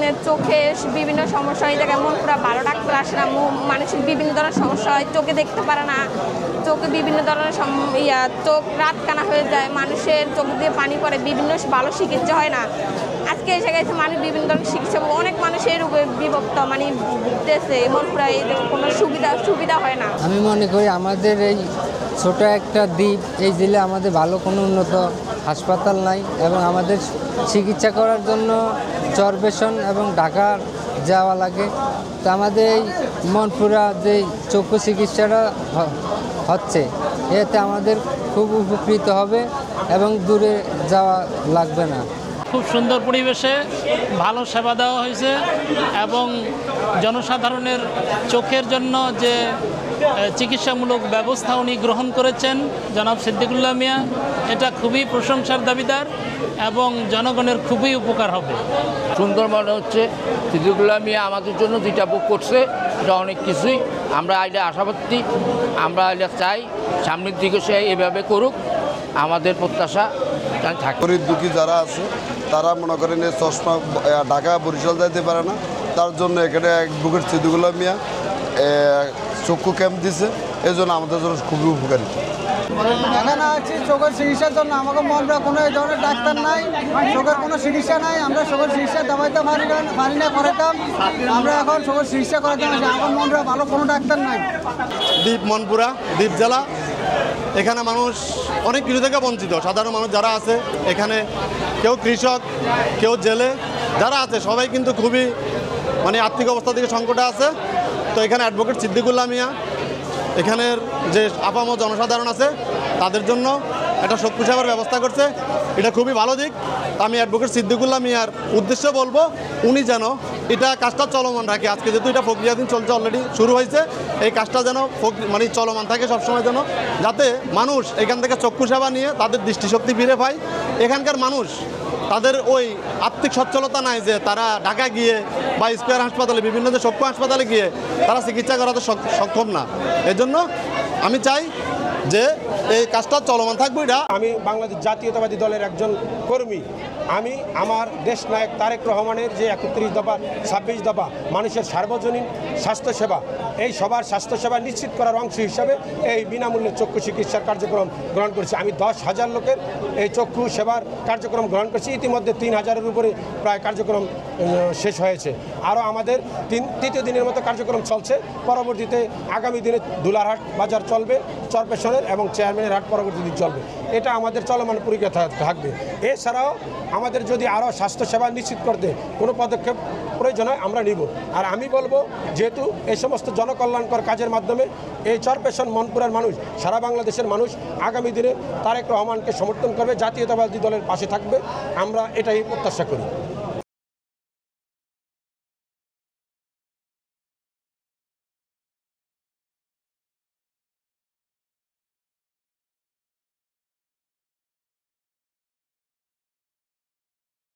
চোখে বিভিন্ন সমস্যা হয়ে থাকে, মন পুরো ভালো ডাক্তার আসে না, মানুষের বিভিন্ন ধরনের সমস্যা হয়, চোখে দেখতে পারে না, চোখে বিভিন্ন ধরনের চোখ রাত কানা হয়ে যায়, মানুষের চোখ দিয়ে পানি পড়ে, বিভিন্ন ভালো চিকিৎসা হয় না। আজকে এসে গেছে মানুষ বিভিন্ন ধরনের চিকিৎসা, অনেক মানুষ এই রোগে বিভক্ত ভুগতেছে, মন পুরো কোনো সুবিধা হয় না। আমি মনে করি আমাদের এই ছোট একটা দ্বীপ, এই জেলে আমাদের ভালো কোনো উন্নত হাসপাতাল নাই এবং আমাদের চিকিৎসা করার জন্য চরবেশন এবং ঢাকা যাওয়া লাগে। তো আমাদের এই মনপুরা যে চক্ষু চিকিৎসাটা হচ্ছে এতে আমাদের খুব উপকৃত হবে এবং দূরে যাওয়া লাগবে না। খুব সুন্দর পরিবেশে ভালো সেবা দেওয়া হয়েছে এবং জনসাধারণের চোখের জন্য যে চিকিৎসামূলক ব্যবস্থা উনি গ্রহণ করেছেন জনাব সিদ্দিকুল্লাহ মিয়া, এটা খুবই প্রশংসার দাবিদার এবং জনগণের খুবই উপকার হবে। সুন্দর মনে হচ্ছে, সিদ্দিকুল্লাহ মিয়া আমাদের জন্য যেটা বুক করছে এটা অনেক কিছুই, আমরা আইলে আশাবাদী, আমরা আইলে চাই সামনের দিকে সে এভাবে করুক, আমাদের প্রত্যাশা থাকে। গরিব দুঃখী যারা আছে তারা মনে করেন এই চশমা ঢাকা বরিশাল যাইতে পারে না, তার জন্য এখানে অ্যাডভোকেট সিদ্দিকুল্লাহ মিয়া চক্ষু ক্যাম্প দিছে, এই জন্য আমাদের জন্য খুবই উপকারী। এখানে আছি চোখের চিকিৎসার জন্য, আমাকে মনরা কোনো এই ধরনের ডাক্তার নাই, চোখের কোনো চিকিৎসা নাই, আমরা চোখের চিকিৎসা দাবাইতে পারি না করাতাম, আমরা এখন চোখের চিকিৎসা করাতাম, আমার মনরা ভালো কোনো ডাক্তার নাই। দ্বীপ মনপুরা দ্বীপ জেলা, এখানে মানুষ অনেক কিছু থেকে বঞ্চিত, সাধারণ মানুষ যারা আছে এখানে, কেউ কৃষক, কেউ জেলে যারা আছে সবাই কিন্তু খুবই আর্থিক অবস্থা থেকে সংকটে আছে। তো এখানে অ্যাডভোকেট সিদ্দিকুল্লাহ মিয়া এখানের যে আপামর জনসাধারণ আছে তাদের জন্য একটা চক্ষু সেবার ব্যবস্থা করছে, এটা খুবই ভালো দিক। আমি অ্যাডভোকেট সিদ্দিকুল্লাহ মিয়ার উদ্দেশ্যে বলবো উনি যেন এটা কাজটা চলমান রাখে। আজকে যেহেতু এটা প্রক্রিয়াধীন চলছে, অলরেডি শুরু হয়েছে, এই কাজটা যেন চলমান থাকে সবসময়, যেন যাতে মানুষ এখান থেকে চক্ষু সেবা নিয়ে তাদের দৃষ্টিশক্তি ফিরে পায়। এখানকার মানুষ তাদের ওই আর্থিক সচ্ছলতা নাই যে তারা ঢাকা গিয়ে বা স্কয়ার হাসপাতালে, বিভিন্ন যে চক্ষু হাসপাতালে গিয়ে তারা চিকিৎসা করাতে সক্ষম না। এজন্য আমি চাই যে এই কাজটা চলমান থাকবে। এটা আমি বাংলাদেশ জাতীয়তাবাদী দলের একজন কর্মী, আমি আমার দেশ নায়ক তারেক রহমানের যে 31 দফা 26 দফা মানুষের সার্বজনীন স্বাস্থ্যসেবা, এই সবার স্বাস্থ্যসেবা নিশ্চিত করার অংশ হিসাবে এই বিনামূল্যে চক্ষু চিকিৎসার কার্যক্রম গ্রহণ করেছি। আমি 10,000 লোকের এই চক্ষু সেবার কার্যক্রম গ্রহণ করেছি। ইতিমধ্যে 3,000-এর উপরে প্রায় কার্যক্রম শেষ হয়েছে। আরও আমাদের তৃতীয় দিনের মতো কার্যক্রম চলছে। পরবর্তীতে আগামী দিনে দুলারহাট বাজার চলবে, চরপেশনের এবং চেয়ারম্যানের হাট পরবর্তী দিন চলবে। এটা আমাদের চলমান পরীক্ষা থাকবে। এছাড়াও আমাদের যদি আরও স্বাস্থ্যসেবা নিশ্চিত করতে কোনো পদক্ষেপ প্রয়োজন হয় আমরা নিব। আর আমি বলবো, যেহেতু এই সমস্ত জনকল্যাণকর কাজের মাধ্যমে এই চরপেশন মনপুরার মানুষ, সারা বাংলাদেশের মানুষ আগামী দিনে তারেক রহমানকে সমর্থন করবে, জাতীয়তাবাদী দলের পাশে থাকবে, আমরা এটাই প্রত্যাশা করি।